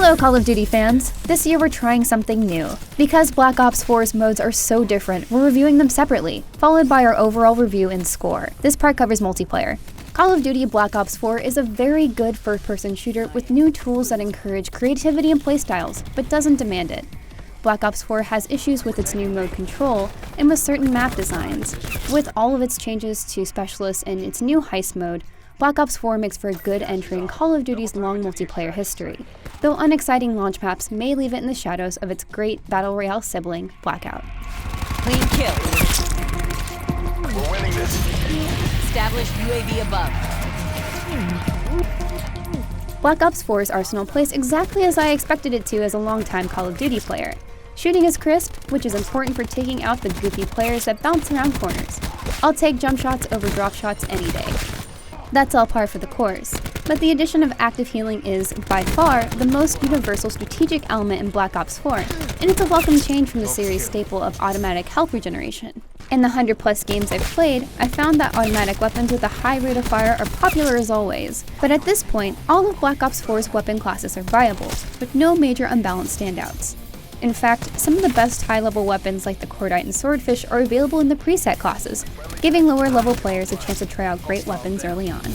Hello Call of Duty fans! This year we're trying something new. Because Black Ops 4's modes are so different, we're reviewing them separately, followed by our overall review and score. This part covers multiplayer. Call of Duty Black Ops 4 is a very good first-person shooter with new tools that encourage creativity and playstyles, but doesn't demand it. Black Ops 4 has issues with its new mode control and with certain map designs. With all of its changes to specialists and its new heist mode, Black Ops 4 makes for a good entry in Call of Duty's long multiplayer history, though unexciting launch maps may leave it in the shadows of its great Battle Royale sibling, Blackout. Clean kill. We're winning this. Establish UAV above. Black Ops 4's arsenal plays exactly as I expected it to as a longtime Call of Duty player. Shooting is crisp, which is important for taking out the goofy players that bounce around corners. I'll take jump shots over drop shots any day. That's all par for the course, but the addition of active healing is, by far, the most universal strategic element in Black Ops 4, and it's a welcome change from the series' staple of automatic health regeneration. In the 100+ games I've played, I found that automatic weapons with a high rate of fire are popular as always, but at this point, all of Black Ops 4's weapon classes are viable, with no major unbalanced standouts. In fact, some of the best high-level weapons like the Cordite and Swordfish are available in the preset classes, giving lower-level players a chance to try out great weapons early on.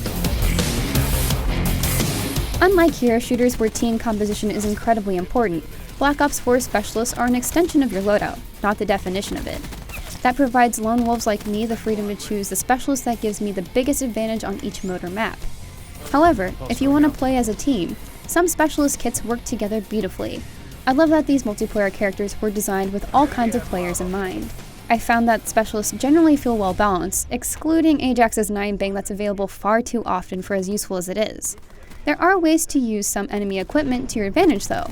Unlike hero shooters where team composition is incredibly important, Black Ops 4 specialists are an extension of your loadout, not the definition of it. That provides lone wolves like me the freedom to choose the specialist that gives me the biggest advantage on each mode or map. However, if you want to play as a team, some specialist kits work together beautifully. I love that these multiplayer characters were designed with all kinds of players in mind. I found that specialists generally feel well balanced, excluding Ajax's 9-bang that's available far too often for as useful as it is. There are ways to use some enemy equipment to your advantage though.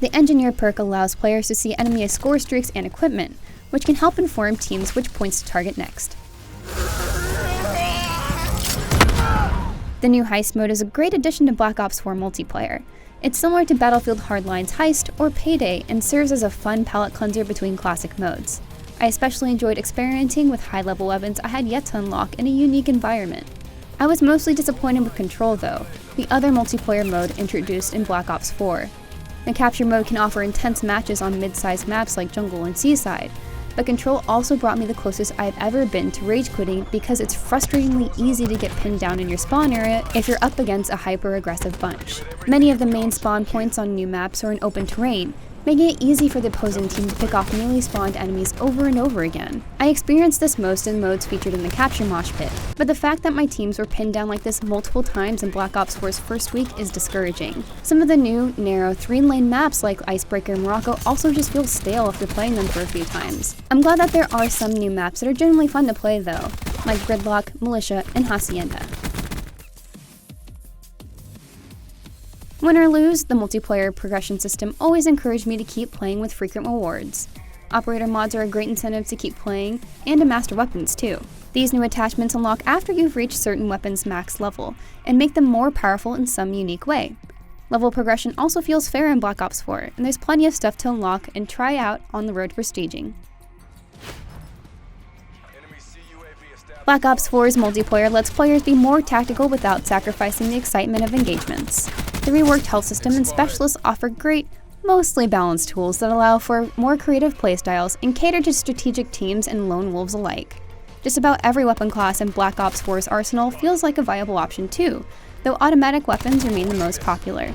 The Engineer perk allows players to see enemy score streaks and equipment, which can help inform teams which points to target next. The new Heist mode is a great addition to Black Ops 4 multiplayer. It's similar to Battlefield Hardline's Heist or Payday and serves as a fun palate cleanser between classic modes. I especially enjoyed experimenting with high-level weapons I had yet to unlock in a unique environment. I was mostly disappointed with Control though, the other multiplayer mode introduced in Black Ops 4. The Capture mode can offer intense matches on mid-sized maps like Jungle and Seaside, but Control also brought me the closest I've ever been to rage quitting because it's frustratingly easy to get pinned down in your spawn area if you're up against a hyper-aggressive bunch. Many of the main spawn points on new maps are in open terrain, making it easy for the opposing team to pick off newly spawned enemies over and over again. I experienced this most in modes featured in the Capture mosh pit, but the fact that my teams were pinned down like this multiple times in Black Ops 4's first week is discouraging. Some of the new, narrow, 3-lane maps like Icebreaker and Morocco also just feel stale after playing them for a few times. I'm glad that there are some new maps that are genuinely fun to play though, like Gridlock, Militia, and Hacienda. Win or lose, the multiplayer progression system always encouraged me to keep playing with frequent rewards. Operator mods are a great incentive to keep playing, and to master weapons too. These new attachments unlock after you've reached certain weapons' max level, and make them more powerful in some unique way. Level progression also feels fair in Black Ops 4, and there's plenty of stuff to unlock and try out on the road to prestiging. Black Ops 4's multiplayer lets players be more tactical without sacrificing the excitement of engagements. The reworked health system and specialists offer great, mostly balanced tools that allow for more creative playstyles and cater to strategic teams and lone wolves alike. Just about every weapon class in Black Ops 4's arsenal feels like a viable option too, though automatic weapons remain the most popular.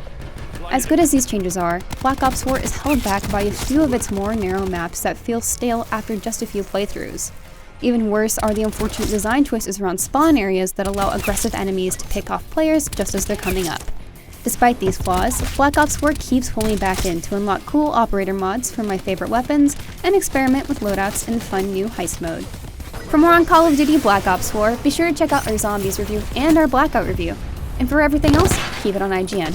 As good as these changes are, Black Ops 4 is held back by a few of its more narrow maps that feel stale after just a few playthroughs. Even worse are the unfortunate design choices around spawn areas that allow aggressive enemies to pick off players just as they're coming up. Despite these flaws, Black Ops 4 keeps pulling back in to unlock cool operator mods for my favorite weapons and experiment with loadouts in fun new heist mode. For more on Call of Duty Black Ops 4, be sure to check out our Zombies review and our Blackout review. And for everything else, keep it on IGN.